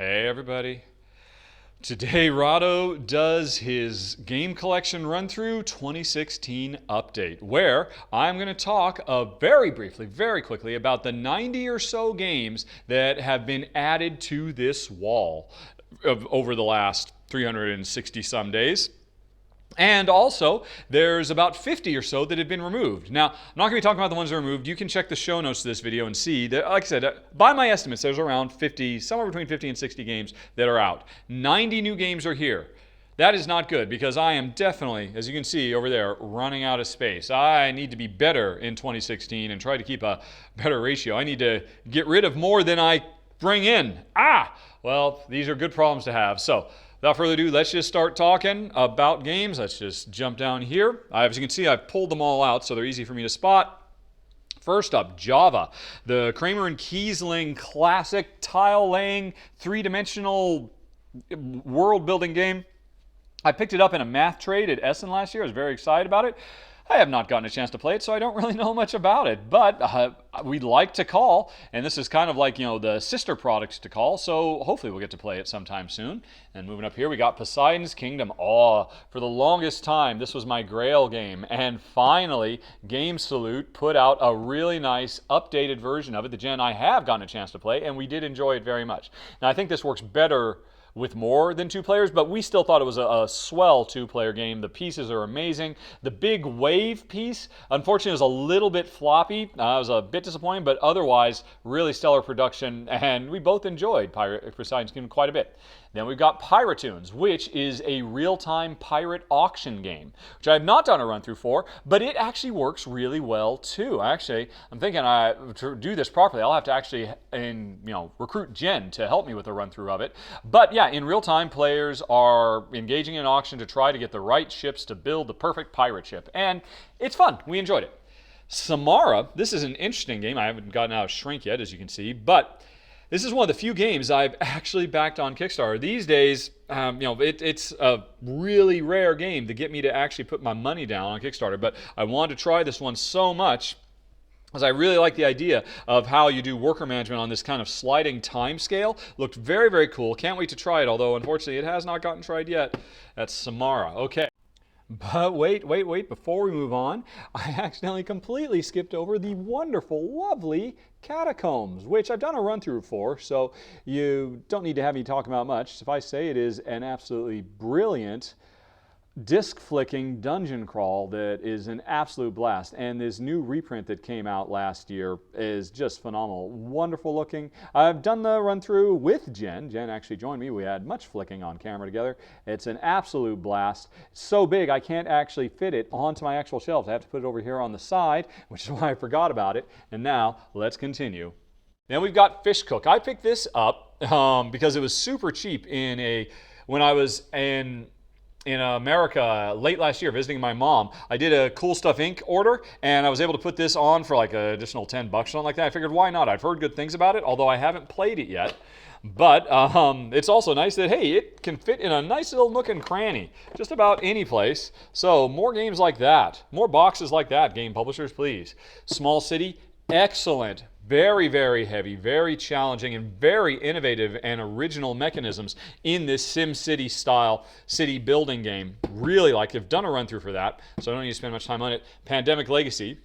Hey everybody. Today Rahdo does his game collection run through 2016 update, where I'm going to talk very briefly, very quickly about the 90 or so games that have been added to this wall over the last 360 some days. And also, there's about 50 or so that have been removed. Now, I'm not going to be talking about the ones that are removed. You can check the show notes to this video and see that, like I said, by my estimates, there's around 50, somewhere between 50 and 60 games that are out. 90 new games are here. That is not good because I am definitely, as you can see over there, running out of space. I need to be better in 2016 and try to keep a better ratio. I need to get rid of more than I bring in. Well, these are good problems to have. So, without further ado, let's just start talking about games. Let's just jump down here. As you can see, I've pulled them all out, so they're easy for me to spot. First up, Java, the Kramer and Kiesling classic tile-laying, three-dimensional world-building game. I picked it up in a math trade at Essen last year. I was very excited about it. I have not gotten a chance to play it, so I don't really know much about it. But we'd like to call, and this is kind of like, the sister products to call, so hopefully we'll get to play it sometime soon. And moving up here, we got Poseidon's Kingdom. For the longest time, this was my grail game. And finally, Game Salute put out a really nice updated version of it, the gen I have gotten a chance to play, and we did enjoy it very much. Now, I think this works better with more than two players, but we still thought it was a swell two-player game. The pieces are amazing. The big wave piece, unfortunately, was a little bit floppy. It was a bit disappointing, but otherwise, really stellar production, and we both enjoyed Poseidon's Kingdom quite a bit. Then we've got Piratoons, which is a real-time pirate auction game, which I have not done a run-through for, but it actually works really well, too. I'm thinking to do this properly, I'll have to actually recruit Jen to help me with a run-through of it. But yeah, in real time, players are engaging in an auction to try to get the right ships to build the perfect pirate ship. And it's fun. We enjoyed it. Samara, this is an interesting game. I haven't gotten out of Shrink yet, as you can see, but this is one of the few games I've actually backed on Kickstarter. These days, it's a really rare game to get me to actually put my money down on Kickstarter, but I wanted to try this one so much because I really like the idea of how you do worker management on this kind of sliding time scale. Looked very, very cool. Can't wait to try it, although unfortunately it has not gotten tried yet. That's Samara. Okay. But wait, before we move on, I accidentally completely skipped over the wonderful, lovely Catacombs, which I've done a run-through for, so you don't need to have me talk about much. If I say it is an absolutely brilliant disc-flicking dungeon crawl that is an absolute blast, and this new reprint that came out last year is just phenomenal. Wonderful looking. I've done the run-through with Jen. Jen actually joined me. We had much flicking on camera together. It's an absolute blast. It's so big I can't actually fit it onto my actual shelves. I have to put it over here on the side, which is why I forgot about it. And now, let's continue. Then we've got Fish Cook. I picked this up because it was super cheap when I was in America late last year visiting my mom. I did a Cool Stuff Inc. order, and I was able to put this on for like an additional $10 or something like that. I figured, why not? I've heard good things about it, although I haven't played it yet. But it's also nice that, hey, it can fit in a nice little nook and cranny, just about any place. So more games like that, more boxes like that, game publishers, please. Small City, excellent. Very, very heavy, very challenging, and very innovative and original mechanisms in this SimCity style city building game. Really like it. I've done a run through for that, so I don't need to spend much time on it. Pandemic Legacy.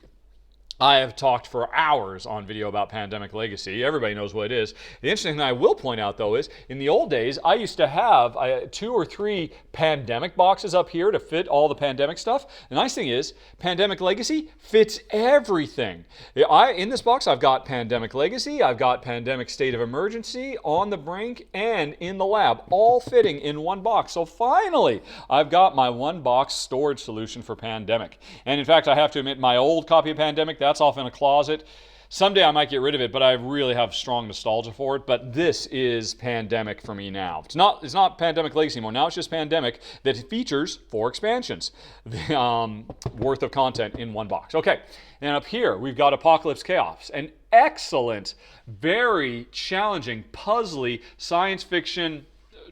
I have talked for hours on video about Pandemic Legacy. Everybody knows what it is. The interesting thing I will point out, though, is in the old days, I used to have 2 or 3 Pandemic boxes up here to fit all the Pandemic stuff. The nice thing is, Pandemic Legacy fits everything. In this box, I've got Pandemic Legacy, I've got Pandemic State of Emergency, On the Brink, and In the Lab, all fitting in one box. So finally, I've got my one box storage solution for Pandemic. And in fact, I have to admit, my old copy of Pandemic, that's off in a closet. Someday I might get rid of it, but I really have strong nostalgia for it. But this is Pandemic for me now. It's not Pandemic Legacy anymore. Now it's just Pandemic that features 4 expansions worth of content in one box. Okay, and up here we've got Apocalypse Chaos, an excellent, very challenging, puzzly science fiction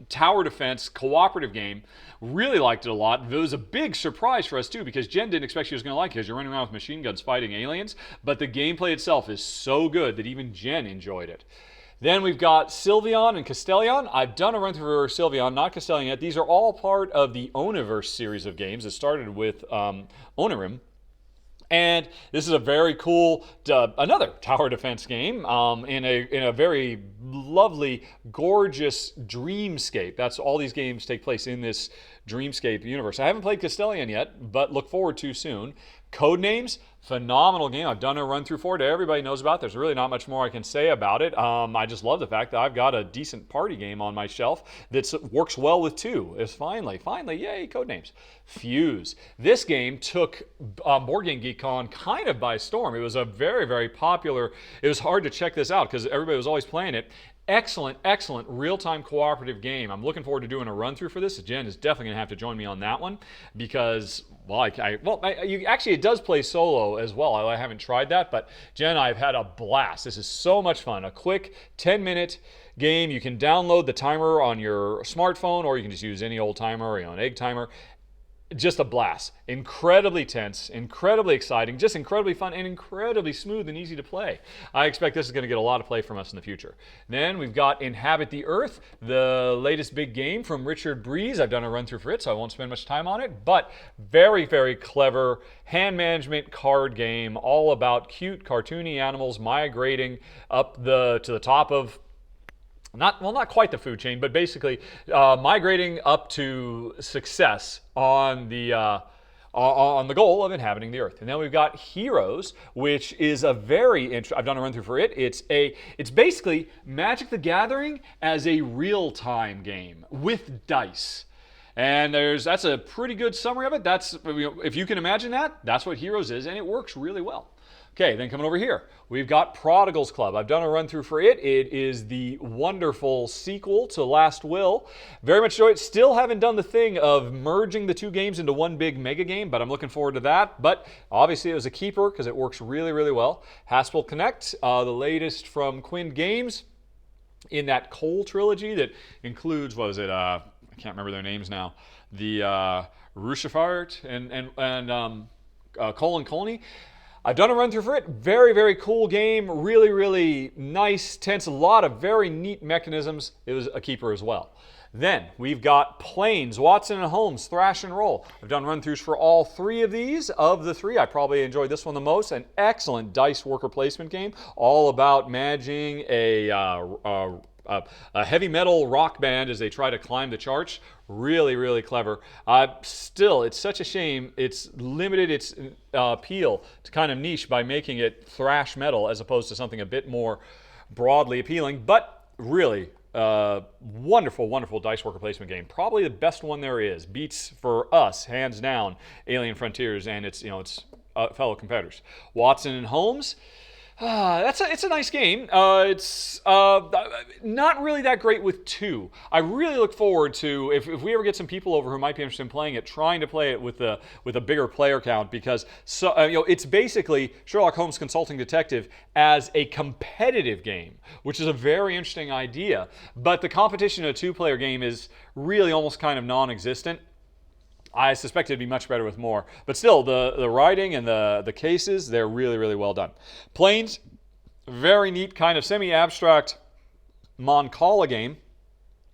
tower defense cooperative game. Really liked it a lot. It was a big surprise for us too, because Jen didn't expect she was going to like it because you're running around with machine guns fighting aliens, but the gameplay itself is so good that even Jen enjoyed it. Then we've got Sylvion and Castellion. I've done a run through for Sylvion, not Castellion yet. These are all part of the Oniverse series of games that started with Onirim. And this is a very cool, another tower defense game in a very lovely, gorgeous dreamscape. That's all these games take place in this dreamscape universe. I haven't played Castellion yet, but look forward to soon. Codenames, phenomenal game. I've done a run through for it. Everybody knows about it. There's really not much more I can say about it. I just love the fact that I've got a decent party game on my shelf that works well with two. It's finally, yay, Codenames. Fuse. This game took Board Game Geek Con kind of by storm. It was a very, very popular, it was hard to check this out because everybody was always playing it. Excellent, excellent real-time cooperative game. I'm looking forward to doing a run-through for this. Jen is definitely going to have to join me on that one because, actually, it does play solo as well. I haven't tried that, but Jen, I've had a blast. This is so much fun. A quick 10-minute game. You can download the timer on your smartphone, or you can just use any old timer or an egg timer. Just a blast. Incredibly tense, incredibly exciting, just incredibly fun, and incredibly smooth and easy to play. I expect this is going to get a lot of play from us in the future. Then we've got Inhabit the Earth, the latest big game from Richard Breeze. I've done a run through for it, so I won't spend much time on it, but very, very clever hand management card game, all about cute, cartoony animals migrating up to the top of not quite the food chain, but basically migrating up to success on the goal of inhabiting the Earth. And then we've got Heroes, which is a very interesting. I've done a run through for it. It's basically Magic the Gathering as a real-time game with dice. And that's a pretty good summary of it. That's, if you can imagine that, that's what Heroes is, and it works really well. Okay, then coming over here, we've got Prodigal's Club. I've done a run through for it. It is the wonderful sequel to Last Will. Very much enjoy it. Still haven't done the thing of merging the two games into one big mega game, but I'm looking forward to that. But obviously it was a keeper because it works really, really well. Haspelknecht, the latest from Quinn Games in that Cole trilogy that includes, what was it, I can't remember their names now, the Rushafart and Cole and Colney. I've done a run through for it. Very, very cool game. Really, really nice, tense. A lot of very neat mechanisms. It was a keeper as well. Then we've got Planes, Watson and Holmes, Thrash and Roll. I've done run-throughs for all three of these. Of the three, I probably enjoyed this one the most. An excellent dice worker placement game, all about managing a heavy metal rock band as they try to climb the charts. Really, really clever. Still, it's such a shame it's limited its appeal to kind of niche by making it thrash metal as opposed to something a bit more broadly appealing, but really wonderful, wonderful dice worker placement game. Probably the best one there is. Beats, for us, hands down, Alien Frontiers and its fellow competitors. Watson and Holmes. It's a nice game. It's not really that great with two. I really look forward to, if we ever get some people over who might be interested in playing it, trying to play it with a bigger player count, because it's basically Sherlock Holmes Consulting Detective as a competitive game, which is a very interesting idea. But the competition in a two-player game is really almost kind of non-existent. I suspect it'd be much better with more. But still, the writing and the cases, they're really, really well done. Planes, very neat kind of semi-abstract Moncala game,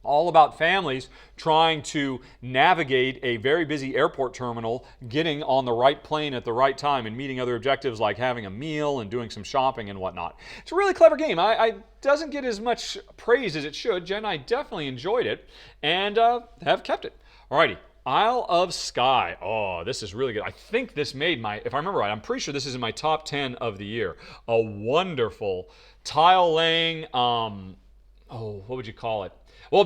all about families trying to navigate a very busy airport terminal, getting on the right plane at the right time and meeting other objectives like having a meal and doing some shopping and whatnot. It's a really clever game. I doesn't get as much praise as it should. Jen, I definitely enjoyed it and have kept it. Alrighty. Isle of Skye. Oh, this is really good. I think this made if I remember right, I'm pretty sure this is in my top 10 of the year. A wonderful tile laying, what would you call it? Well,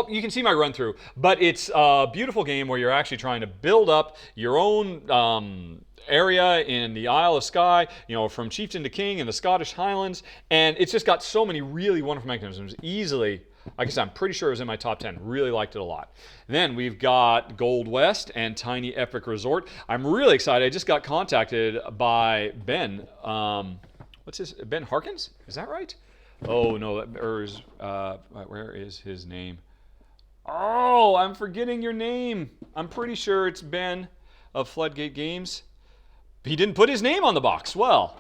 you can see my run through, but it's a beautiful game where you're actually trying to build up your own area in the Isle of Skye, from chieftain to king in the Scottish Highlands, and it's just got so many really wonderful mechanisms. Easily, like I said, I'm pretty sure it was in my top 10. Really liked it a lot. Then we've got Gold West and Tiny Epic Resort. I'm really excited. I just got contacted by Ben. Ben Harkins? Is that right? Oh, no. Where is his name? Oh, I'm forgetting your name. I'm pretty sure it's Ben of Floodgate Games. He didn't put his name on the box. Well,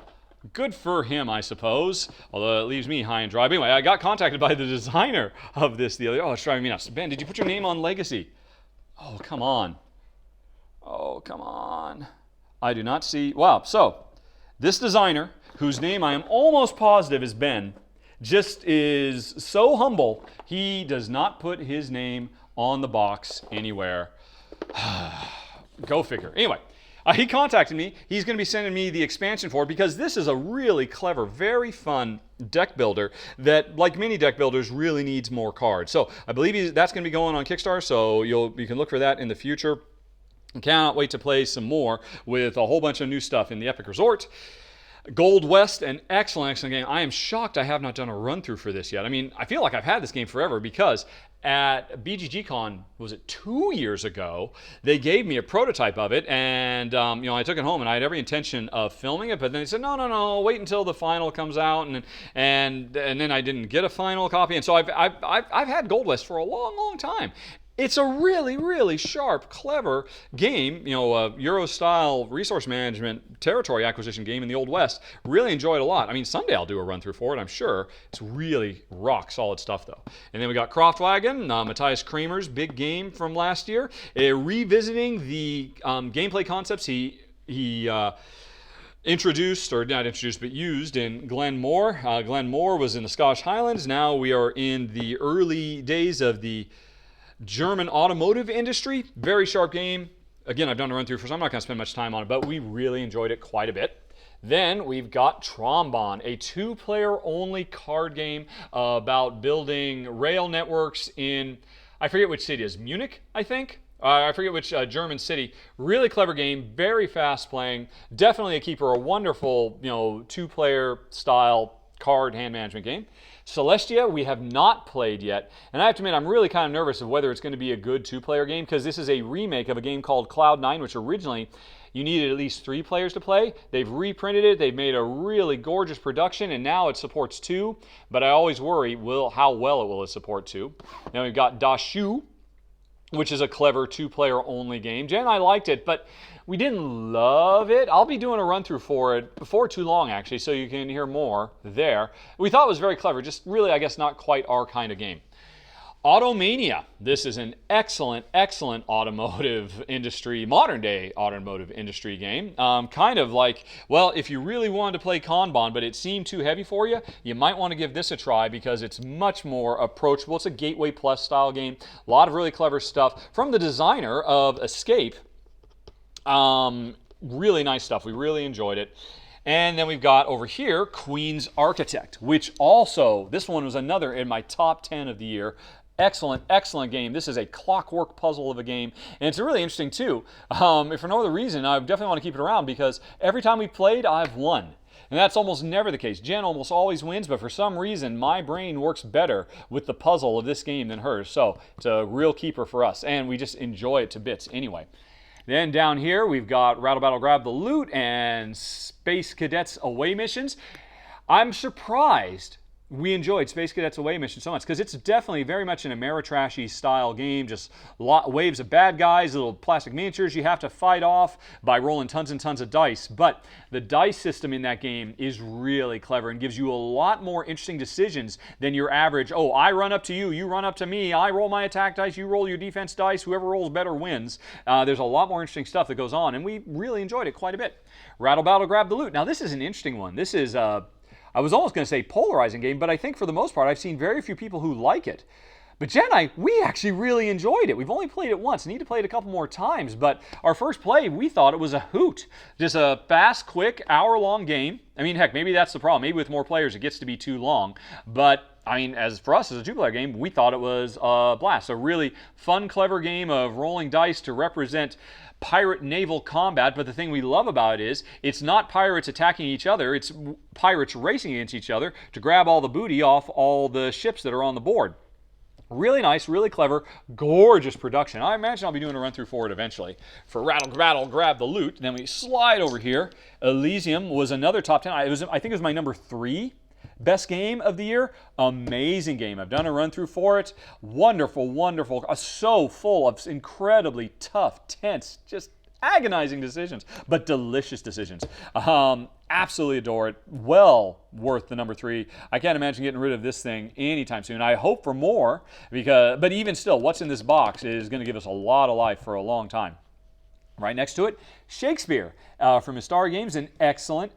Good for him, I suppose. Although it leaves me high and dry. But anyway, I got contacted by the designer of this the other day. Oh, it's driving me nuts. Ben, did you put your name on Legacy? Oh, come on. Oh, come on. I do not see. Wow. So, this designer, whose name I am almost positive is Ben, just is so humble, he does not put his name on the box anywhere. Go figure. Anyway. He contacted me. He's going to be sending me the expansion for it because this is a really clever, very fun deck builder that, like many deck builders, really needs more cards. So I believe that's going to be going on Kickstarter, so you can look for that in the future. I cannot wait to play some more with a whole bunch of new stuff in the Epic Resort. Gold West, an excellent game. I am shocked I have not done a run-through for this yet. I mean, I feel like I've had this game forever because at BGG-Con, was it 2 years ago, they gave me a prototype of it, and I took it home, and I had every intention of filming it, but then they said, no, wait until the final comes out, and then I didn't get a final copy, and so I've had Gold West for a long, long time. It's a really, really sharp, clever game, Euro-style resource management territory acquisition game in the Old West. Really enjoyed it a lot. I mean, someday I'll do a run-through for it, I'm sure. It's really rock-solid stuff, though. And then we got Kraftwagen, Matthias Kramer's big game from last year, revisiting the gameplay concepts he introduced, or not introduced, but used in Glenmore. Glenmore was in the Scottish Highlands. Now we are in the early days of the German automotive industry. Very sharp game. Again, I've done a run through, so I'm not going to spend much time on it, but we really enjoyed it quite a bit. Then we've got Trombon, a two-player only card game about building rail networks in, I forget which city it is, Munich, I think? I forget which German city. Really clever game, very fast playing. Definitely a keeper, a wonderful, two-player style card hand management game. Celestia, we have not played yet, and I have to admit I'm really kind of nervous of whether it's going to be a good two-player game because this is a remake of a game called Cloud9, which originally you needed at least 3 players to play. They've reprinted it, they've made a really gorgeous production, and now it supports 2, but I always worry how well it will support 2. Now we've got Daxu, which is a clever two-player only game. Jen and I liked it, but we didn't love it. I'll be doing a run-through for it before too long, actually, so you can hear more there. We thought it was very clever, just really, I guess, not quite our kind of game. Automania. This is an excellent, excellent automotive industry, modern-day automotive industry game. Kind of like, well, if you really wanted to play Kanban, but it seemed too heavy for you, you might want to give this a try because it's much more approachable. It's a Gateway Plus style game. A lot of really clever stuff from the designer of Escape. Really nice stuff. We really enjoyed it. And then we've got over here Queen's Architect, which also, this one was another in my top 10 of the year. Excellent, excellent game. This is a clockwork puzzle of a game, and it's really interesting too. If for no other reason, I definitely want to keep it around because every time we've played, I've won. And that's almost never the case. Jen almost always wins, but for some reason, my brain works better with the puzzle of this game than hers. So it's a real keeper for us, and we just enjoy it to bits anyway. Then down here, we've got Rattle Battle Grab the Loot and Space Cadets Away Missions. I'm surprised we enjoyed Space Cadets Away Mission so much because it's definitely very much an Ameritrashy style game, just waves of bad guys, little plastic miniatures you have to fight off by rolling tons and tons of dice. But the dice system in that game is really clever and gives you a lot more interesting decisions than your average, oh, I run up to you, you run up to me, I roll my attack dice, you roll your defense dice, whoever rolls better wins. There's a lot more interesting stuff that goes on, and we really enjoyed it quite a bit. Rattle Battle Grab the Loot. Now this is an interesting one. This is I was almost going to say polarizing game, but I think for the most part I've seen very few people who like it. But Jen and I, we actually really enjoyed it. We've only played it once. Need to play it a couple more times, but our first play, we thought it was a hoot. Just a fast, quick, hour-long game. I mean, heck, maybe that's the problem. Maybe with more players it gets to be too long. But, I mean, as for us as a two-player game, we thought it was a blast. A really fun, clever game of rolling dice to represent pirate naval combat, but the thing we love about it is it's not pirates attacking each other, it's pirates racing against each other to grab all the booty off all the ships that are on the board. Really nice, really clever, gorgeous production. I imagine I'll be doing a run-through for it eventually. For Rattle, Rattle, Grab the Loot, then we slide over here. Elysium was another top 10. I think it was my number 3 best game of the year. Amazing game. I've done a run-through for it. Wonderful, wonderful. So full of incredibly tough, tense, just agonizing decisions, but delicious decisions. Absolutely adore it. Well worth the number 3. I can't imagine getting rid of this thing anytime soon. I hope for more, but even still, what's in this box is going to give us a lot of life for a long time. Right next to it, Shakespeare from Star Games, an excellent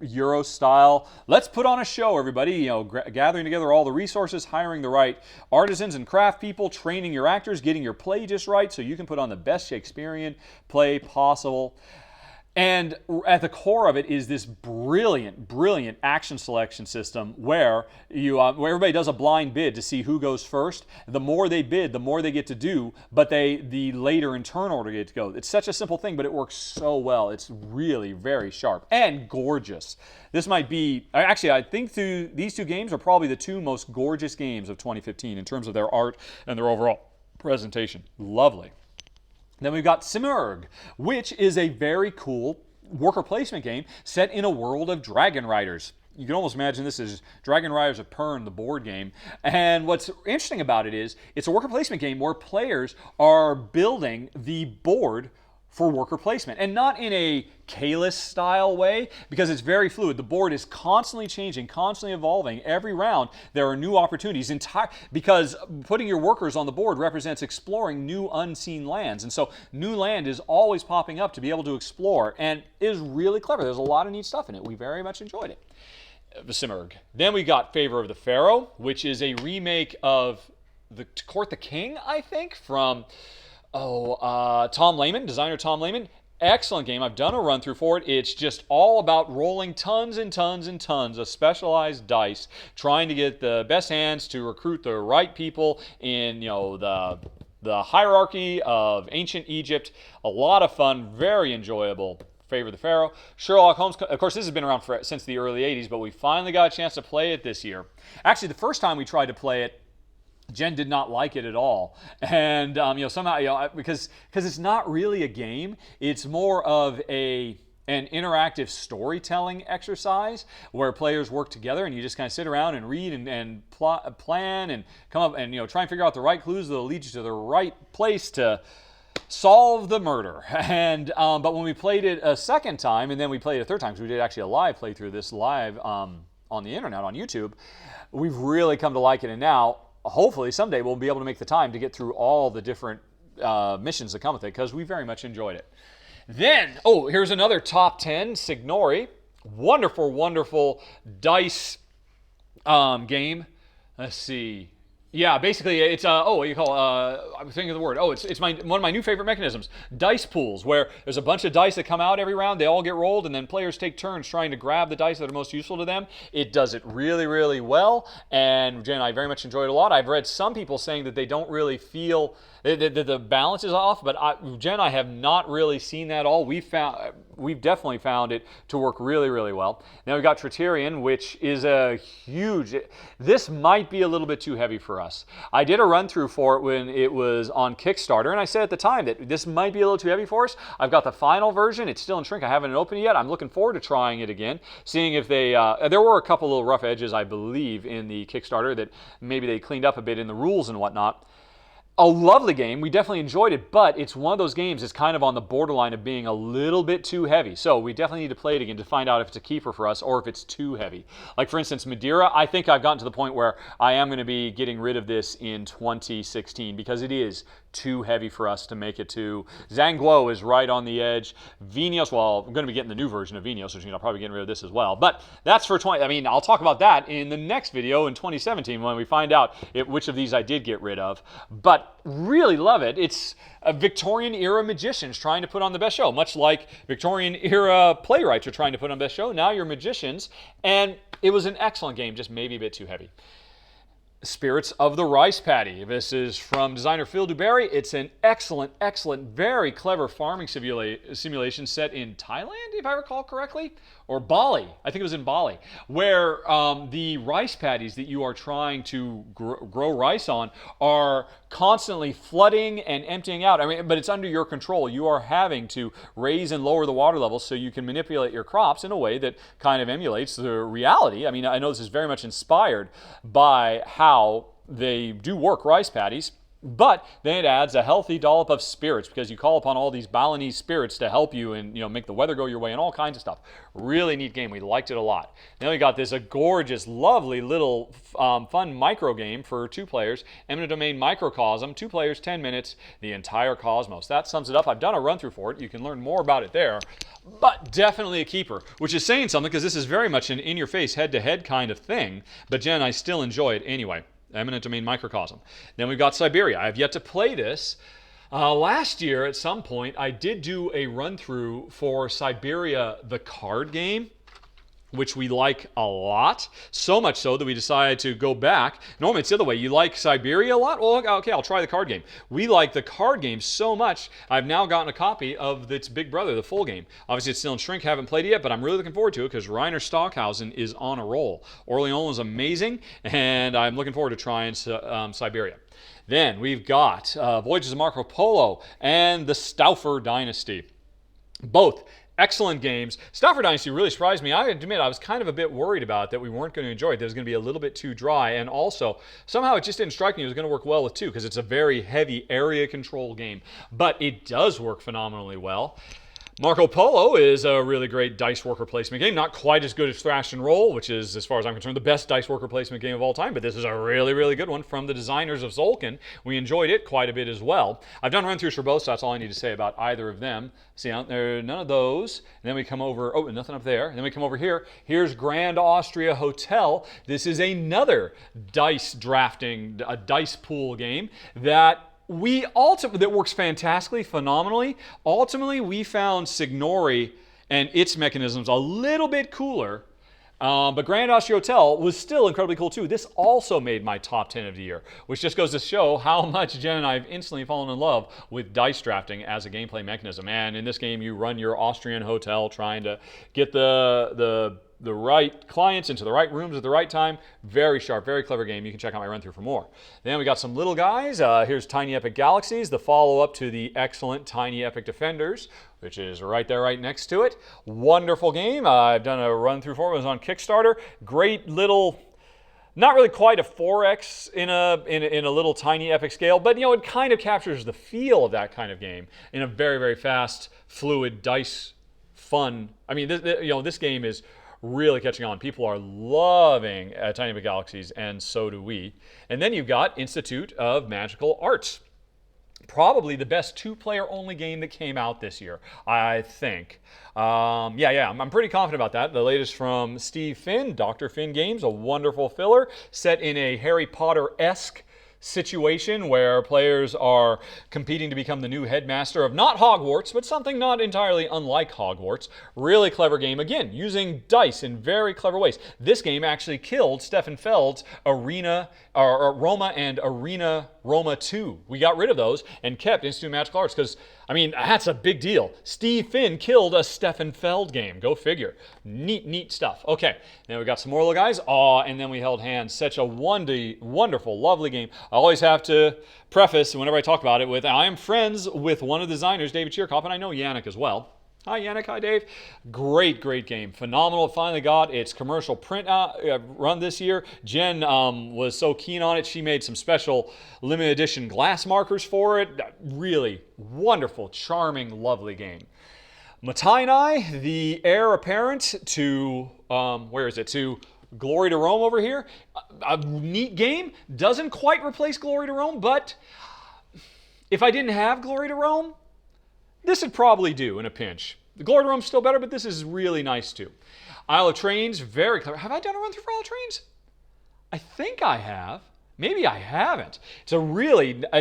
Euro style. Let's put on a show, everybody. Gathering together all the resources, hiring the right artisans and craft people, training your actors, getting your play just right so you can put on the best Shakespearean play possible. And at the core of it is this brilliant action selection system where where everybody does a blind bid to see who goes first. The more they bid, the more they get to do, but the later in turn order get to go. It's such a simple thing, but it works so well. It's really very sharp and gorgeous. This might be, actually, I think these 2 games are probably the 2 most gorgeous games of 2015 in terms of their art and their overall presentation. Lovely. Then we've got Simurgh, which is a very cool worker placement game set in a world of dragon riders. You can almost imagine this as Dragon Riders of Pern, the board game. And what's interesting about it is it's a worker placement game where players are building the board for worker placement, and not in a Kalis style way, because it's very fluid. The board is constantly changing, constantly evolving. Every round there are new opportunities, because putting your workers on the board represents exploring new unseen lands, and so new land is always popping up to be able to explore, and it is really clever. There's a lot of neat stuff in it. We very much enjoyed it. Simurgh. Then we got Favor of the Pharaoh, which is a remake of the Court the King, I think, from Tom Lehman, designer Tom Lehman. Excellent game. I've done a run through for it. It's just all about rolling tons and tons and tons of specialized dice, trying to get the best hands to recruit the right people in the hierarchy of ancient Egypt. A lot of fun, very enjoyable. Favor of the Pharaoh. Sherlock Holmes, of course, this has been around since the early 80s, but we finally got a chance to play it this year. Actually, the first time we tried to play it, Jen did not like it at all, and somehow because it's not really a game, it's more of an interactive storytelling exercise where players work together and you just kind of sit around and read and plan and come up and try and figure out the right clues that'll lead you to the right place to solve the murder. And but when we played it a second time, and then we played it a third time, because we did actually a live playthrough this live on the internet on YouTube, we've really come to like it, and now hopefully someday we'll be able to make the time to get through all the different missions that come with it, because we very much enjoyed it. Then, here's another top 10, Signori. Wonderful dice game. Let's see. Yeah, basically it's what you call I'm thinking of the word. It's one of my new favorite mechanisms, dice pools, where there's a bunch of dice that come out every round. They all get rolled, and then players take turns trying to grab the dice that are most useful to them. It does it really well, and Jen and I very much enjoyed it a lot. I've read some people saying that they don't really feel that the balance is off, but Jen and I have not really seen that at all. We've definitely found it to work really well. Now we've got Triterion, which is a huge. This might be a little bit too heavy for us. I did a run through for it when it was on Kickstarter, and I said at the time that this might be a little too heavy for us. I've got the final version. It's still in shrink. I haven't opened it yet. I'm looking forward to trying it again, seeing if they. There were a couple little rough edges, I believe, in the Kickstarter that maybe they cleaned up a bit in the rules and whatnot. A lovely game. We definitely enjoyed it, but it's one of those games that's kind of on the borderline of being a little bit too heavy. So we definitely need to play it again to find out if it's a keeper for us or if it's too heavy. Like, for instance, Madeira, I think I've gotten to the point where I am going to be getting rid of this in 2016 because it is too heavy for us to make it to. Zangguo is right on the edge. Venios, well, I'm going to be getting the new version of Venios, which I'll probably get rid of this as well. But that's for I'll talk about that in the next video in 2017 when we find out which of these I did get rid of. But really love it. It's a Victorian era magicians trying to put on the best show, much like Victorian era playwrights are trying to put on the best show. Now you're magicians, and it was an excellent game, just maybe a bit too heavy. Spirits of the Rice Paddy. This is from designer Phil Duberry. It's an excellent, very clever farming simulation set in Thailand, if I recall correctly, or Bali. I think it was in Bali, where the rice paddies that you are trying to grow rice on are constantly flooding and emptying out. But it's under your control. You are having to raise and lower the water levels so you can manipulate your crops in a way that kind of emulates the reality. I know this is very much inspired by how they do work rice paddies. But then it adds a healthy dollop of spirits because you call upon all these Balinese spirits to help you and make the weather go your way and all kinds of stuff. Really neat game. We liked it a lot. Then we got this a gorgeous, lovely little fun micro game for 2 players. Eminent Domain Microcosm, 2 players, 10 minutes, the entire cosmos. That sums it up. I've done a run through for it. You can learn more about it there. But definitely a keeper, which is saying something because this is very much an in-your-face, head-to-head kind of thing. But Jen, I still enjoy it anyway. Eminent Domain Microcosm. Then we've got Siberia. I have yet to play this. Last year, at some point, I did do a run-through for Siberia, the card game, which we like a lot. So much so that we decided to go back. Normally, it's the other way. You like Siberia a lot? Well, okay, I'll try the card game. We like the card game so much, I've now gotten a copy of its big brother, the full game. Obviously, it's still in shrink. Haven't played it yet, but I'm really looking forward to it because Rainer Stockhausen is on a roll. Orléans is amazing, and I'm looking forward to trying Siberia. Then we've got Voyages of Marco Polo and the Staufer Dynasty. Both excellent games. Staufer Dynasty really surprised me. I admit I was kind of a bit worried about that we weren't going to enjoy it. That it was going to be a little bit too dry. And also, somehow it just didn't strike me it was going to work well with 2 because it's a very heavy area control game. But it does work phenomenally well. Marco Polo is a really great dice worker placement game. Not quite as good as Thrash and Roll, which is, as far as I'm concerned, the best dice worker placement game of all time. But this is a really, really good one from the designers of Tzolk'in. We enjoyed it quite a bit as well. I've done run-throughs for both, so that's all I need to say about either of them. See, there are none of those. And then we come over, oh, nothing up there. And then we come over here. Here's Grand Austria Hotel. This is another dice drafting, a dice pool game that that works fantastically, phenomenally. Ultimately, we found Signori and its mechanisms a little bit cooler, but Grand Austria Hotel was still incredibly cool too. This also made my top 10 of the year, which just goes to show how much Jen and I have instantly fallen in love with dice drafting as a gameplay mechanism. And in this game, you run your Austrian hotel trying to get the right clients into the right rooms at the right time. Very sharp, very clever game. You can check out my run-through for more. Then we got some little guys. Here's Tiny Epic Galaxies, the follow-up to the excellent Tiny Epic Defenders, which is right there, right next to it. Wonderful game. I've done a run-through for it. It was on Kickstarter. Great little, not really quite a 4X in a little tiny epic scale, but it kind of captures the feel of that kind of game in a very, very fast, fluid, dice, fun. I mean, this game is really catching on. People are loving Tiny Epic Galaxies, and so do we. And then you've got Institute of Magical Arts. Probably the best 2-player only game that came out this year, I think. I'm pretty confident about that. The latest from Steve Finn, Dr. Finn Games, a wonderful filler set in a Harry Potter-esque situation where players are competing to become the new headmaster of not Hogwarts, but something not entirely unlike Hogwarts. Really clever game, again, using dice in very clever ways. This game actually killed Stefan Feld's Roma and Arena Roma 2. We got rid of those and kept Institute of Magical Arts because, that's a big deal. Steve Finn killed a Stefan Feld game. Go figure. Neat stuff. Okay, then we got some more little guys. And then we held hands. Such a wonderful, lovely game. I always have to preface whenever I talk about it with, I am friends with one of the designers, David Cheerkoff, and I know Yannick as well. Hi, Yannick. Hi, Dave. Great game. Phenomenal. Finally got its commercial print run this year. Jen was so keen on it. She made some special limited edition glass markers for it. Really wonderful, charming, lovely game. Matainai, the heir apparent to, to Glory to Rome over here. A neat game. Doesn't quite replace Glory to Rome, but if I didn't have Glory to Rome, this would probably do in a pinch. The Glory to Rome's still better, but this is really nice too. Isle of Trains, very clever. Have I done a run through for Isle of Trains? I think I have. Maybe I haven't. It's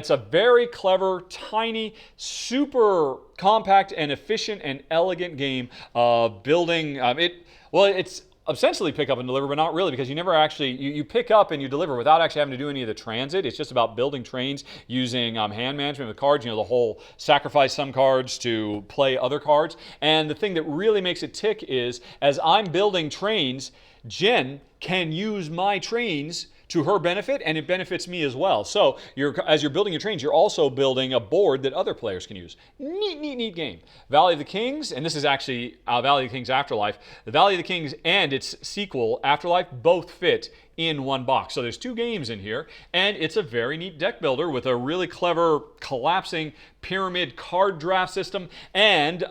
a very clever, tiny, super compact and efficient and elegant game of building. It's essentially pick up and deliver, but not really, because you never actually, you pick up and you deliver without actually having to do any of the transit. It's just about building trains using hand management with cards, the whole sacrifice some cards to play other cards. And the thing that really makes it tick is, as I'm building trains, Jen can use my trains to her benefit, and it benefits me as well. So as you're building your trains, you're also building a board that other players can use. Neat game. Valley of the Kings, and this is actually Valley of the Kings Afterlife. The Valley of the Kings and its sequel, Afterlife, both fit in one box. So there's 2 games in here, and it's a very neat deck builder with a really clever collapsing pyramid card draft system. And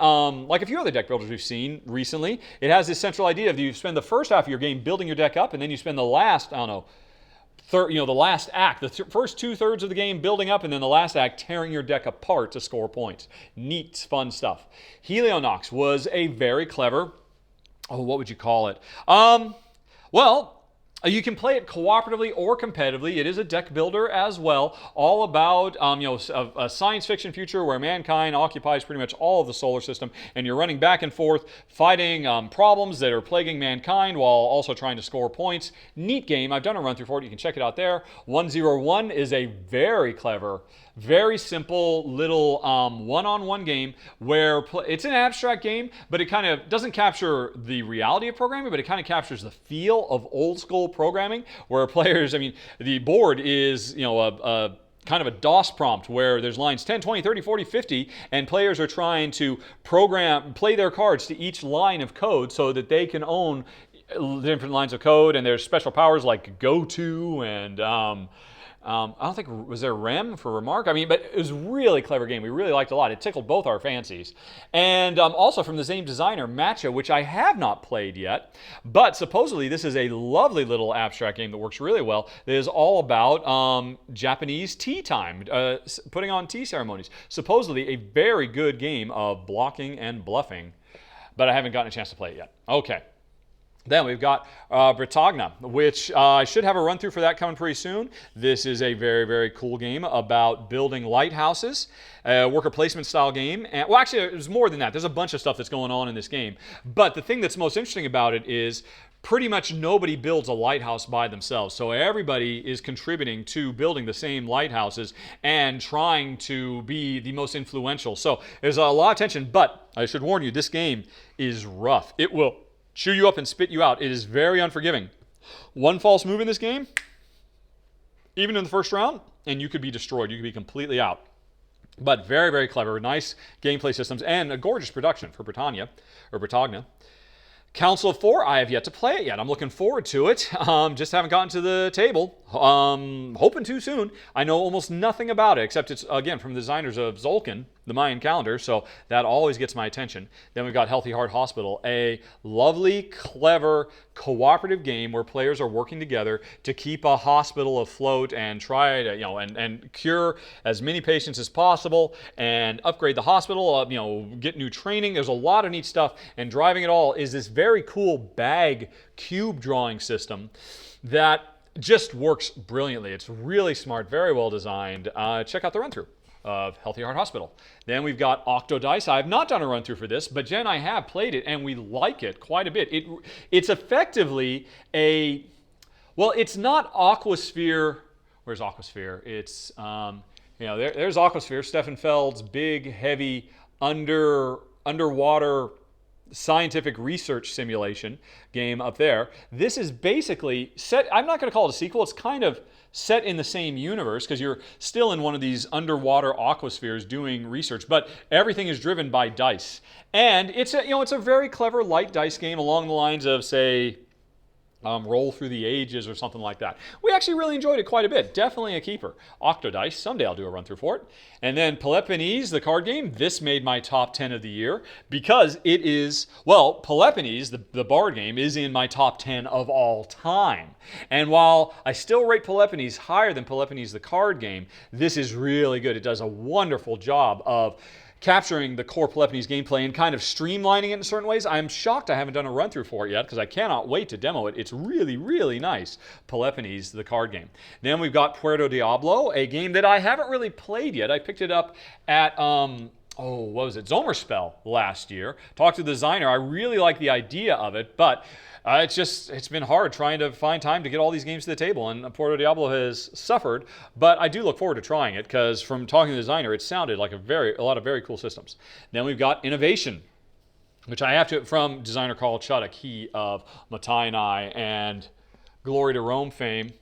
like a few other deck builders we've seen recently, it has this central idea of you spend the first half of your game building your deck up, and then you spend the last, the last act, the first 2/3 of the game building up, and then the last act tearing your deck apart to score points. Neat, fun stuff. Helionox was a very clever, what would you call it? You can play it cooperatively or competitively. It is a deck builder as well, all about a science fiction future where mankind occupies pretty much all of the solar system, and you're running back and forth fighting problems that are plaguing mankind while also trying to score points. Neat game. I've done a run through for it. You can check it out there. 101 is a very clever, very simple little one-on-one game where it's an abstract game, but it kind of doesn't capture the reality of programming, but it kind of captures the feel of old school programming where players, the board is, a kind of a DOS prompt where there's lines 10, 20, 30, 40, 50, and players are trying to play their cards to each line of code so that they can own different lines of code, and there's special powers like go to and I don't think, was there rem for remark? But it was a really clever game. We really liked it a lot. It tickled both our fancies. And also from the same designer, Matcha, which I have not played yet, but supposedly this is a lovely little abstract game that works really well. It is all about Japanese tea time, putting on tea ceremonies. Supposedly a very good game of blocking and bluffing, but I haven't gotten a chance to play it yet. Okay. Then we've got Bretagne, which I should have a run through for that coming pretty soon. This is a very, very cool game about building lighthouses, worker placement style game. And, well, actually, there's more than that. There's a bunch of stuff that's going on in this game. But the thing that's most interesting about it is pretty much nobody builds a lighthouse by themselves. So everybody is contributing to building the same lighthouses and trying to be the most influential. So there's a lot of tension, but I should warn you, this game is rough. It will chew you up and spit you out. It is very unforgiving. One false move in this game, even in the first round, and you could be destroyed. You could be completely out. But very, very clever. Nice gameplay systems and a gorgeous production for Bretagne. Council of Four, I have yet to play it yet. I'm looking forward to it. Just haven't gotten to the table. Hoping to soon. I know almost nothing about it, except it's, again, from the designers of Tzolk'in, the Mayan calendar, so that always gets my attention. Then we've got Healthy Heart Hospital, a lovely, clever, cooperative game where players are working together to keep a hospital afloat and try to, and cure as many patients as possible and upgrade the hospital, get new training. There's a lot of neat stuff, and driving it all is this very cool bag cube drawing system that just works brilliantly. It's really smart, very well designed. Check out the run-through of Healthy Heart Hospital. Then we've got Octodice. I have not done a run-through for this, but Jen and I have played it, and we like it quite a bit. It's effectively it's not Aquasphere. Where's Aquasphere? It's, there's Aquasphere, Stefan Feld's big, heavy, underwater scientific research simulation game up there. This is basically set, I'm not going to call it a sequel, it's kind of set in the same universe because you're still in one of these underwater aquaspheres doing research, but everything is driven by dice. And it's a very clever light dice game along the lines of, say, Roll Through the Ages or something like that. We actually really enjoyed it quite a bit. Definitely a keeper. Octodice, someday I'll do a run through for it. And then Peloponnese, the card game, this made my top 10 of the year because it is, Peloponnese, the board game, is in my top 10 of all time. And while I still rate Peloponnese higher than Peloponnese, the card game, this is really good. It does a wonderful job of capturing the core Peloponnese gameplay and kind of streamlining it in certain ways. I'm shocked I haven't done a run-through for it yet because I cannot wait to demo it. It's really, really nice. Peloponnese, the card game. Then we've got Puerto Diablo, a game that I haven't really played yet. I picked it up at, Zomerspell last year. Talked to the designer. I really like the idea of it, but it's been hard trying to find time to get all these games to the table, and Puerto Diablo has suffered, but I do look forward to trying it because from talking to the designer, it sounded like a lot of very cool systems. Then we've got Innovation, which I have to, from designer Carl Chuddock, he of Matainai and Glory to Rome fame.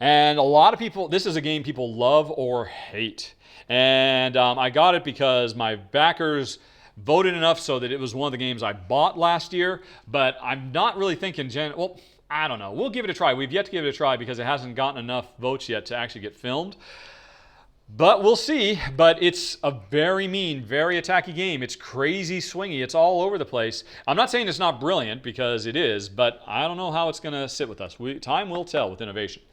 And a lot of people, this is a game people love or hate. And I got it because my backers voted enough so that it was one of the games I bought last year. But I'm not really thinking, well, I don't know. We'll give it a try. We've yet to give it a try because it hasn't gotten enough votes yet to actually get filmed. But we'll see. But it's a very mean, very attacky game. It's crazy swingy. It's all over the place. I'm not saying it's not brilliant, because it is, but I don't know how it's going to sit with us. Time will tell with innovation.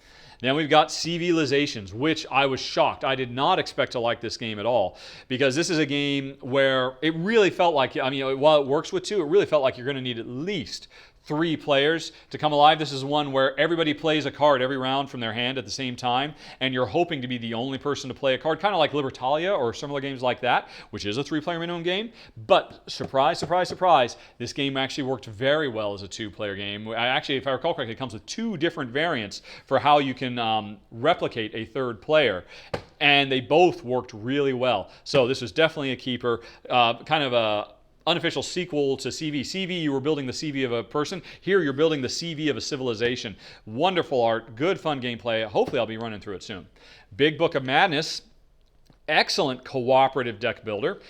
Then we've got CVLizations, which I was shocked. I did not expect to like this game at all, because this is a game where it really felt like, I mean, while it works with 2, it really felt like you're going to need at least 3 players to come alive. This is one where everybody plays a card every round from their hand at the same time, and you're hoping to be the only person to play a card, kind of like Libertalia or similar games like that, which is a 3-player minimum game. But surprise, surprise, surprise, this game actually worked very well as a 2-player game. Actually, if I recall correctly, it comes with 2 different variants for how you can replicate a 3rd player, and they both worked really well. So this was definitely a keeper, kind of a unofficial sequel to CV. CV, you were building the CV of a person. Here, you're building the CV of a civilization. Wonderful art, good fun gameplay. Hopefully, I'll be running through it soon. Big Book of Madness, excellent cooperative deck builder.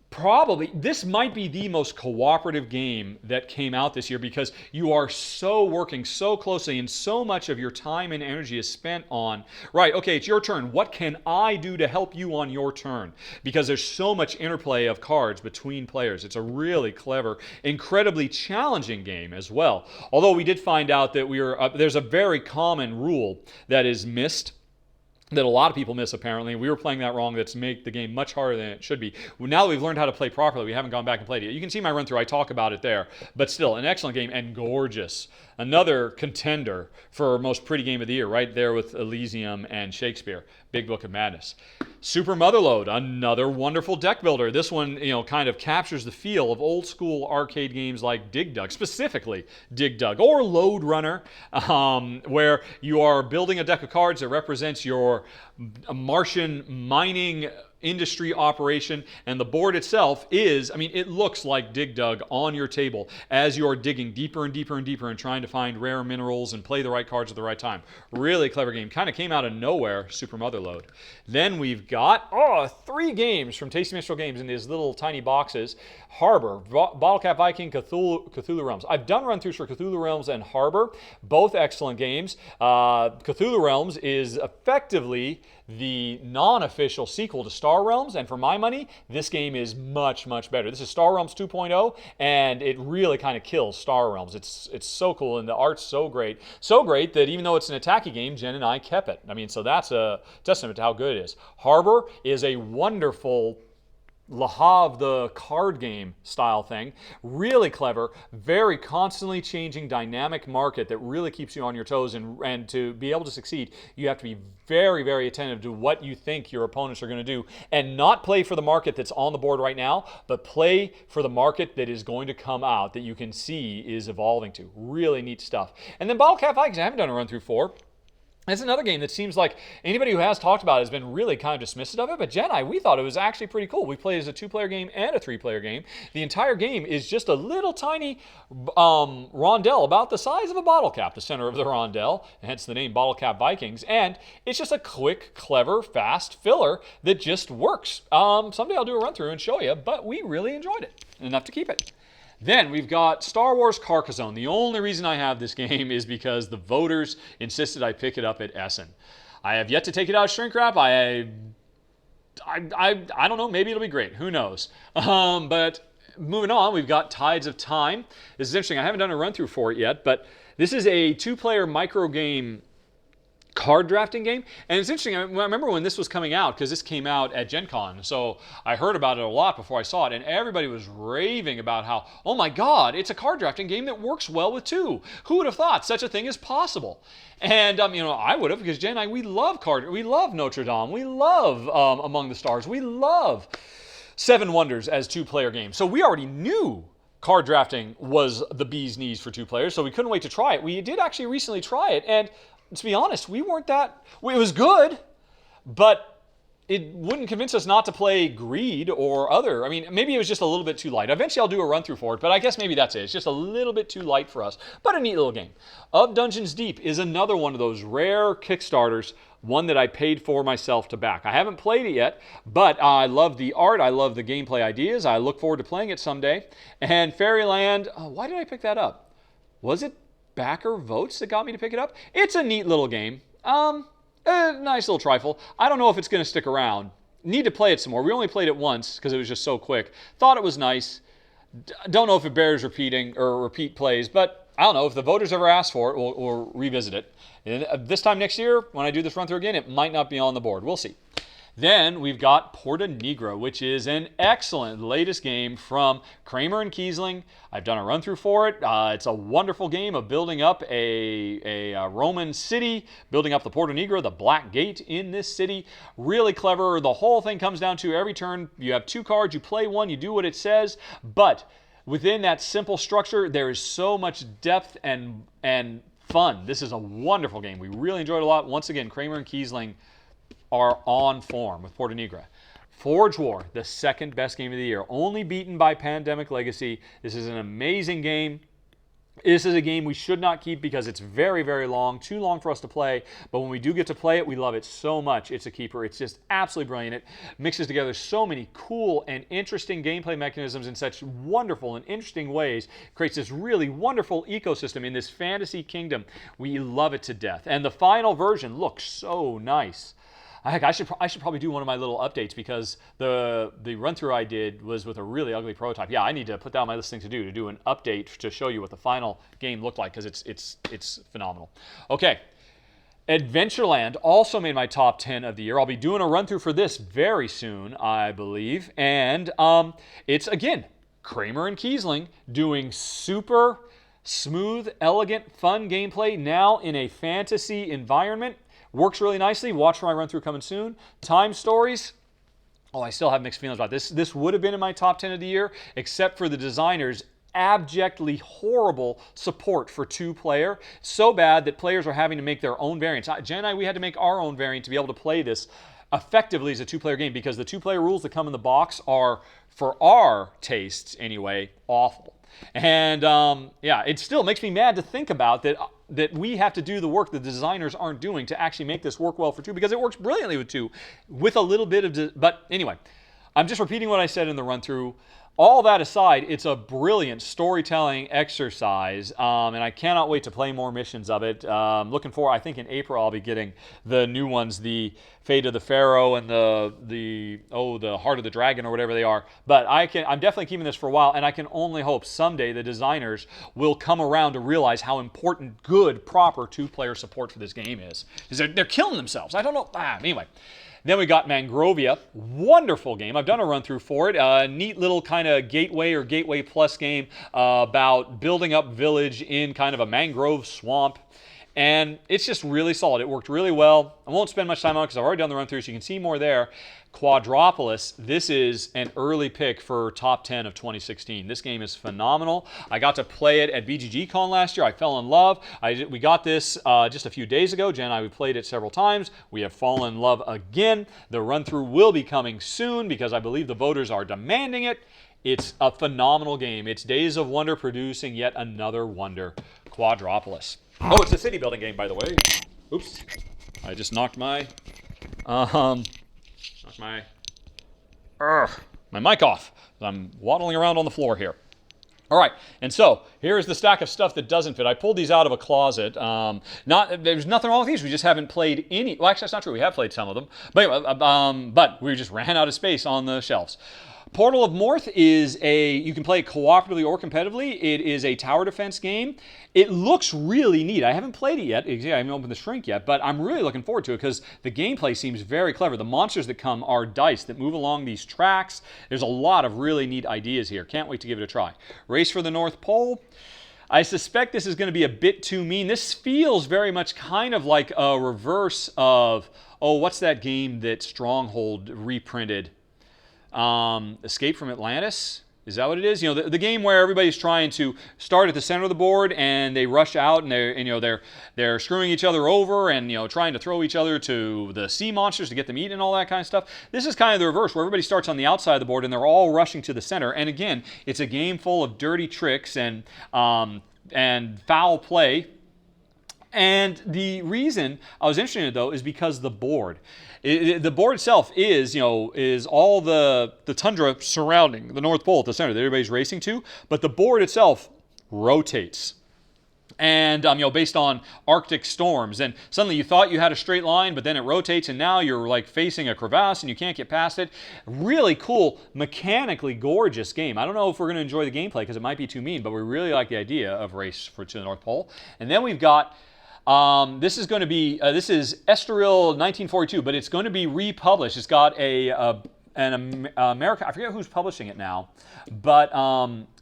Probably, this might be the most cooperative game that came out this year, because you are working so closely, and so much of your time and energy is spent on, right, okay, it's your turn. What can I do to help you on your turn? Because there's so much interplay of cards between players. It's a really clever, incredibly challenging game as well. Although we did find out that there's a very common rule that is missed, that a lot of people miss, apparently. We were playing that wrong. That's make the game much harder than it should be. Now that we've learned how to play properly, we haven't gone back and played it yet. You can see my run-through. I talk about it there. But still, an excellent game and gorgeous. Another contender for most pretty game of the year, right there with Elysium and Shakespeare. Big Book of Madness. Super Motherlode, another wonderful deck builder. This one, kind of captures the feel of old school arcade games like Dig Dug, specifically Dig Dug, or Lode Runner, where you are building a deck of cards that represents your Martian mining industry operation, and the board itself is, it looks like Dig Dug on your table as you're digging deeper and deeper and deeper and trying to find rare minerals and play the right cards at the right time. Really clever game. Kind of came out of nowhere, Super Motherlode. Then we've got 3 games from Tasty Minstrel Games in these little tiny boxes. Harbour, Bottlecap Viking, Cthulhu Realms. I've done run-throughs for Cthulhu Realms and Harbour, both excellent games. Cthulhu Realms is effectively the non-official sequel to Star Realms, and for my money, this game is much, much better. This is Star Realms 2.0, and it really kind of kills Star Realms. It's so cool, and the art's so great. So great that even though it's an attacky game, Jen and I kept it. So that's a testament to how good it is. Harbour is a wonderful Le Havre, the card game style thing. Really clever, very constantly changing dynamic market that really keeps you on your toes, and to be able to succeed, you have to be very, very attentive to what you think your opponents are going to do, and not play for the market that's on the board right now, but play for the market that is going to come out, that you can see is evolving to. Really neat stuff. And then Bottlecap Vikings, I haven't done a run through for. It's another game that seems like anybody who has talked about it has been really kind of dismissive of it, but Jen and I, we thought it was actually pretty cool. We played as a 2-player game and a 3-player game. The entire game is just a little tiny rondel about the size of a bottle cap, the center of the rondel, hence the name Bottlecap Vikings, and it's just a quick, clever, fast filler that just works. Someday I'll do a run-through and show you, but we really enjoyed it, enough to keep it. Then we've got Star Wars Carcassonne. The only reason I have this game is because the voters insisted I pick it up at Essen. I have yet to take it out of shrink wrap. I don't know. Maybe it'll be great. Who knows? But moving on, we've got Tides of Time. This is interesting. I haven't done a run through for it yet, but this is a 2-player micro game card drafting game, and it's interesting. I remember when this was coming out, because this came out at Gen Con, so I heard about it a lot before I saw it, and everybody was raving about how, oh my god, it's a card drafting game that works well with 2. Who would have thought such a thing is possible? And I would have, because Jen and I, we love Notre Dame, we love Among the Stars, we love Seven Wonders as 2-player games. So we already knew card drafting was the bee's knees for 2 players, so we couldn't wait to try it. We did actually recently try it, and to be honest, we weren't that. It was good, but it wouldn't convince us not to play Greed or other. I mean, maybe it was just a little bit too light. Eventually I'll do a run through for it, but I guess maybe that's it. It's just a little bit too light for us, but a neat little game. Of Dungeons Deep is another one of those rare Kickstarters, one that I paid for myself to back. I haven't played it yet, but I love the art. I love the gameplay ideas. I look forward to playing it someday. And Fairyland, why did I pick that up? Was it backer votes that got me to pick it up? It's a neat little game. A nice little trifle. I don't know if it's going to stick around. Need to play it some more. We only played it once because it was just so quick. Thought it was nice. Don't know if it bears repeating or repeat plays, but I don't know. If the voters ever ask for it, we'll revisit it. And this time next year, when I do this run through again, it might not be on the board. We'll see. Then we've got Porta Nigra, which is an excellent latest game from Kramer and Kiesling. I've done a run through for it. It's a wonderful game of building up a Roman city, building up the Porta Nigra, the Black Gate in this city. Really clever. The whole thing comes down to every turn, you have 2 cards, you play one, you do what it says, but within that simple structure, there is so much depth and fun. This is a wonderful game. We really enjoyed it a lot. Once again, Kramer and Kiesling are on form with Porta Nigra. Forge War, the second best game of the year, only beaten by Pandemic Legacy. This is an amazing game. This is a game we should not keep because it's very, very long, too long for us to play. But when we do get to play it, we love it so much. It's a keeper. It's just absolutely brilliant. It mixes together so many cool and interesting gameplay mechanisms in such wonderful and interesting ways. Creates this really wonderful ecosystem in this fantasy kingdom. We love it to death. And the final version looks so nice. Heck, I should probably do one of my little updates because the run through I did was with a really ugly prototype. Yeah, I need to put that on my list of things to do an update to show you what the final game looked like because it's phenomenal. Okay, Adventureland also made my top 10 of the year. I'll be doing a run through for this very soon, I believe, and it's again Kramer and Kiesling doing super smooth, elegant, fun gameplay now in a fantasy environment. Works really nicely. Watch for my run through coming soon. Time Stories. Oh, I still have mixed feelings about this. This would have been in my top 10 of the year, except for the designers' abjectly horrible support for 2-player. So bad that players are having to make their own variants. Jen and I, we had to make our own variant to be able to play this effectively as a 2-player game because the 2-player rules that come in the box are, for our tastes anyway, awful. And yeah, it still makes me mad to think about that we have to do the work the designers aren't doing to actually make this work well for 2 because it works brilliantly with 2 with a little bit of... But anyway, I'm just repeating what I said in the run-through. All that aside, it's a brilliant storytelling exercise, and I cannot wait to play more missions of it. Looking forward, I think in April I'll be getting the new ones, the Fate of the Pharaoh and the Heart of the Dragon or whatever they are. But I'm definitely keeping this for a while, and I can only hope someday the designers will come around to realize how important good, proper 2-player support for this game is. Because they're killing themselves. I don't know. Anyway. Then we got Mangrovia, wonderful game. I've done a run through for it. A neat little kind of gateway or gateway plus game about building up village in kind of a mangrove swamp. And it's just really solid. It worked really well. I won't spend much time on it because I've already done the run through, so you can see more there. Quadropolis, this is an early pick for top 10 of 2016. This game is phenomenal. I got to play it at BGG-Con last year. I fell in love. We got this just a few days ago. Jen and I, we played it several times. We have fallen in love again. The run-through will be coming soon because I believe the voters are demanding it. It's a phenomenal game. It's Days of Wonder producing yet another wonder, Quadropolis. Oh, it's a city building game, by the way. Oops. I just knocked my mic off. I'm waddling around on the floor here. All right, and so here's the stack of stuff that doesn't fit. I pulled these out of a closet. There's nothing wrong with these. We just haven't played any. Well, actually, that's not true. We have played some of them. But anyway, but we just ran out of space on the shelves. Portal of Morth is you can play it cooperatively or competitively. It is a tower defense game. It looks really neat. I haven't played it yet. I haven't opened the shrink yet, but I'm really looking forward to it because the gameplay seems very clever. The monsters that come are dice that move along these tracks. There's a lot of really neat ideas here. Can't wait to give it a try. Race for the North Pole. I suspect this is going to be a bit too mean. This feels very much kind of like a reverse of, what's that game that Stronghold reprinted? Escape from Atlantis? Is that what it is? You know, the game where everybody's trying to start at the center of the board and they rush out and they're screwing each other over and trying to throw each other to the sea monsters to get them eaten and all that kind of stuff. This is kind of the reverse, where everybody starts on the outside of the board and they're all rushing to the center. And again, it's a game full of dirty tricks and foul play. And the reason I was interested in it, though, is because the board. The board itself is all the tundra surrounding the North Pole at the center that everybody's racing to, but the board itself rotates. And based on Arctic storms, and suddenly you thought you had a straight line, but then it rotates, and now you're like facing a crevasse and you can't get past it. Really cool, mechanically gorgeous game. I don't know if we're going to enjoy the gameplay because it might be too mean, but we really like the idea of race to the North Pole. And then we've got. This is going to be, this is Estoril 1942, but it's going to be republished. It's got an American, I forget who's publishing it now, but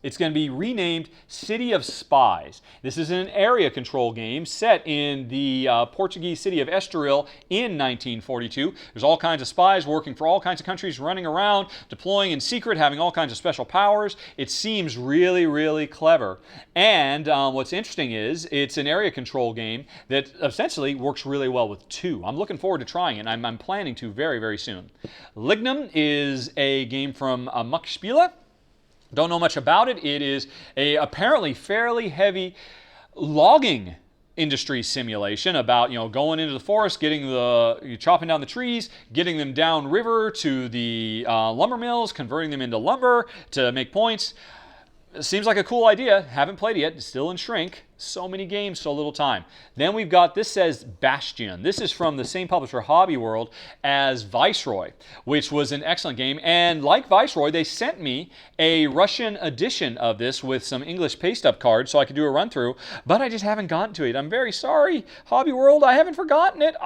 it's going to be renamed City of Spies. This is an area control game set in the Portuguese city of Estoril in 1942. There's all kinds of spies working for all kinds of countries, running around, deploying in secret, having all kinds of special powers. It seems really, really clever. And what's interesting is it's an area control game that essentially works really well with two. I'm looking forward to trying it, and I'm planning to very, very soon. Lignum is a game from Muckspiele. Don't know much about it. It is a apparently fairly heavy logging industry simulation about going into the forest, chopping down the trees, getting them down river to the lumber mills, converting them into lumber to make points. Seems like a cool idea. Haven't played it yet. It's still in shrink. So many games, so little time. Then we've got, this says Basion. This is from the same publisher, Hobby World, as Viceroy, which was an excellent game. And like Viceroy, they sent me a Russian edition of this with some English paste-up cards so I could do a run-through, but I just haven't gotten to it. I'm very sorry, Hobby World. I haven't forgotten it.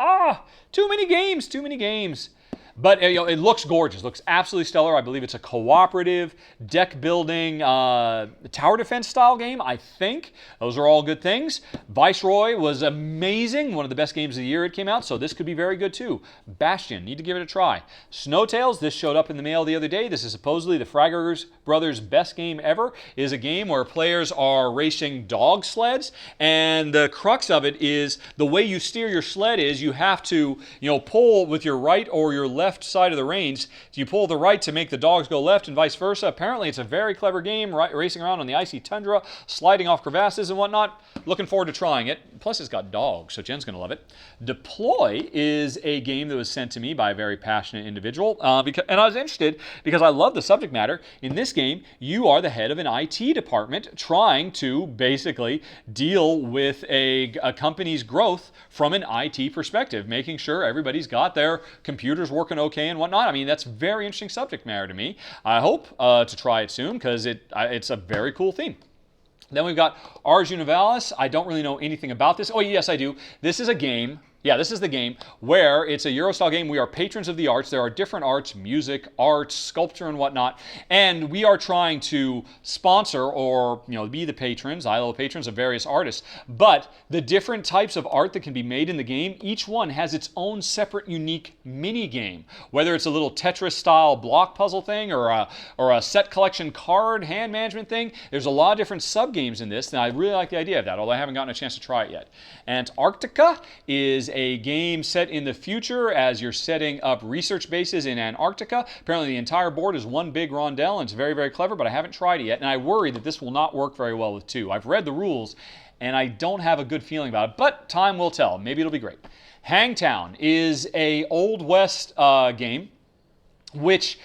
Too many games, too many games. But it looks gorgeous. Looks absolutely stellar. I believe it's a cooperative deck building tower defense style game, I think. Those are all good things. Viceroy was amazing. One of the best games of the year it came out, so this could be very good too. Bastion, need to give it a try. Snowtails, this showed up in the mail the other day. This is supposedly the Fragger Brothers' best game ever. It is a game where players are racing dog sleds, and the crux of it is the way you steer your sled is you have to pull with your right or your left side of the reins. You pull the right to make the dogs go left and vice versa. Apparently it's a very clever game, racing around on the icy tundra, sliding off crevasses and whatnot. Looking forward to trying it. Plus it's got dogs, so Jen's going to love it. Deploy is a game that was sent to me by a very passionate individual, and I was interested because I love the subject matter. In this game, you are the head of an IT department trying to basically deal with a company's growth from an IT perspective, making sure everybody's got their computers working okay and whatnot. I mean, that's very interesting subject matter to me. I hope to try it soon because it's a very cool theme. Then we've got Ars Universalis. I don't really know anything about this. Oh, yes, I do. This is a game. Yeah, this is the game where it's a Euro-style game. We are patrons of the arts. There are different arts, music, art, sculpture, and whatnot. And we are trying to sponsor or, be the patrons, ILO patrons of various artists. But the different types of art that can be made in the game, each one has its own separate, unique mini game. Whether it's a little Tetris-style block puzzle thing or a set collection card hand management thing, there's a lot of different sub-games in this, and I really like the idea of that, although I haven't gotten a chance to try it yet. Antarctica is a game set in the future as you're setting up research bases in Antarctica. Apparently the entire board is one big rondel, and it's very, very clever, but I haven't tried it yet, and I worry that this will not work very well with two. I've read the rules, and I don't have a good feeling about it, but time will tell. Maybe it'll be great. Hangtown is a Old West game, which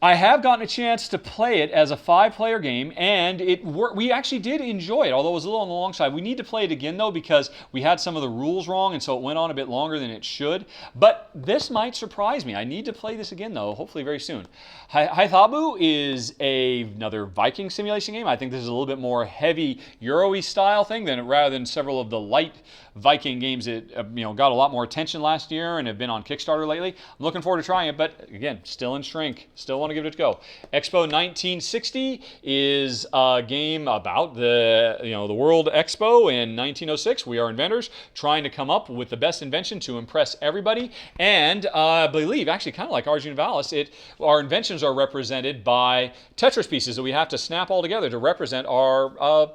I have gotten a chance to play it as a 5-player game, and we actually did enjoy it, although it was a little on the long side. We need to play it again, though, because we had some of the rules wrong, and so it went on a bit longer than it should. But this might surprise me. I need to play this again, though, hopefully very soon. Haithabu is another Viking simulation game. I think this is a little bit more heavy Euro-y style thing rather than several of the light Viking games that got a lot more attention last year and have been on Kickstarter lately. I'm looking forward to trying it, but again, still in shrink, still want to give it a go. Expo 1960 is a game about the World Expo in 1906. We are inventors trying to come up with the best invention to impress everybody. And I believe, actually kind of like Ars Universalis, our inventions are represented by Tetris pieces that we have to snap all together to represent our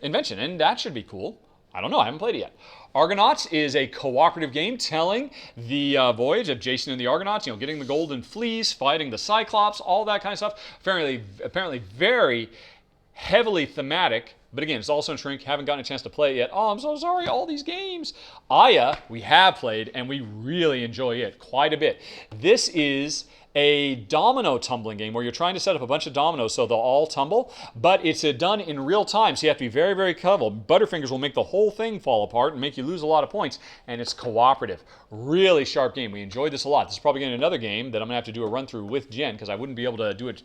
invention. And that should be cool. I don't know, I haven't played it yet. Argonauts is a cooperative game telling the voyage of Jason and the Argonauts, getting the golden fleece, fighting the Cyclops, all that kind of stuff. Apparently very heavily thematic, but again, it's also in shrink. Haven't gotten a chance to play it yet. Oh, I'm so sorry, all these games. Aya, we have played, and we really enjoy it quite a bit. This is a domino tumbling game where you're trying to set up a bunch of dominoes so they'll all tumble, but it's done in real time, so you have to be very, very careful. Butterfingers will make the whole thing fall apart and make you lose a lot of points, and it's cooperative. Really sharp game. We enjoyed this a lot. This is probably going to be another game that I'm going to have to do a run-through with Jen because I wouldn't be able to do it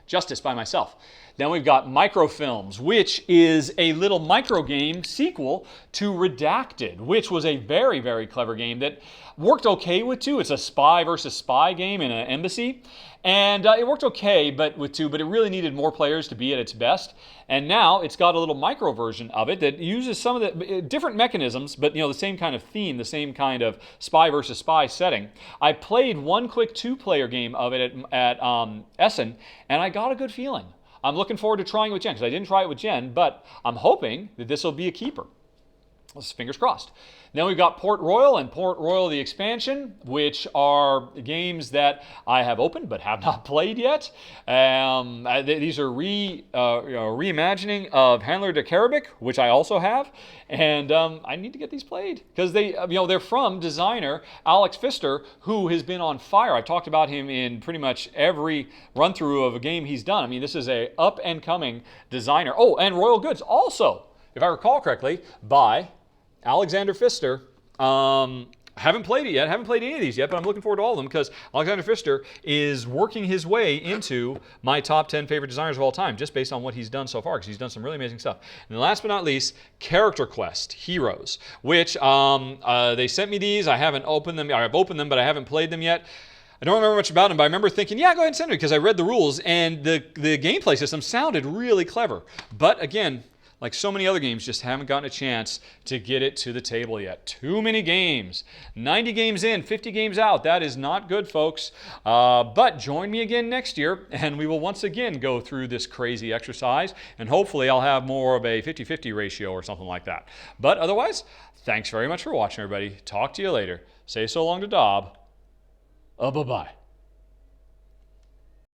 justice by myself. Then we've got Microfilms, which is a little micro game sequel to Redacted, which was a very, very clever game that worked okay with two. It's a spy versus spy game in an embassy. And it worked okay with two, but it really needed more players to be at its best. And now it's got a little micro version of it that uses some of the different mechanisms, but the same kind of theme, the same kind of spy versus spy setting. I played one quick two-player game of it at Essen, and I got a good feeling. I'm looking forward to trying it with Jen, because I didn't try it with Jen, but I'm hoping that this will be a keeper. Fingers crossed. Then we've got Port Royal and Port Royal the Expansion, which are games that I have opened but have not played yet. These are reimagining of Handler de Carabic, which I also have, and I need to get these played because they're from designer Alex Pfister, who has been on fire. I've talked about him in pretty much every run through of a game he's done. I mean, this is a up and coming designer. Oh, and Royal Goods also, if I recall correctly, by Alexander Pfister. Haven't played it yet. Haven't played any of these yet, but I'm looking forward to all of them because Alexander Pfister is working his way into my top 10 favorite designers of all time just based on what he's done so far, because he's done some really amazing stuff. And then last but not least, Character Quest Heroes, which they sent me these. I haven't opened them. I've opened them, but I haven't played them yet. I don't remember much about them, but I remember thinking, yeah, go ahead and send me, because I read the rules, and the gameplay system sounded really clever. But again, like so many other games, just haven't gotten a chance to get it to the table yet. Too many games. 90 games in, 50 games out. That is not good, folks. But join me again next year, and we will once again go through this crazy exercise, and hopefully I'll have more of a 50-50 ratio or something like that. But otherwise, thanks very much for watching, everybody. Talk to you later. Say so long to Dob. Bye-bye.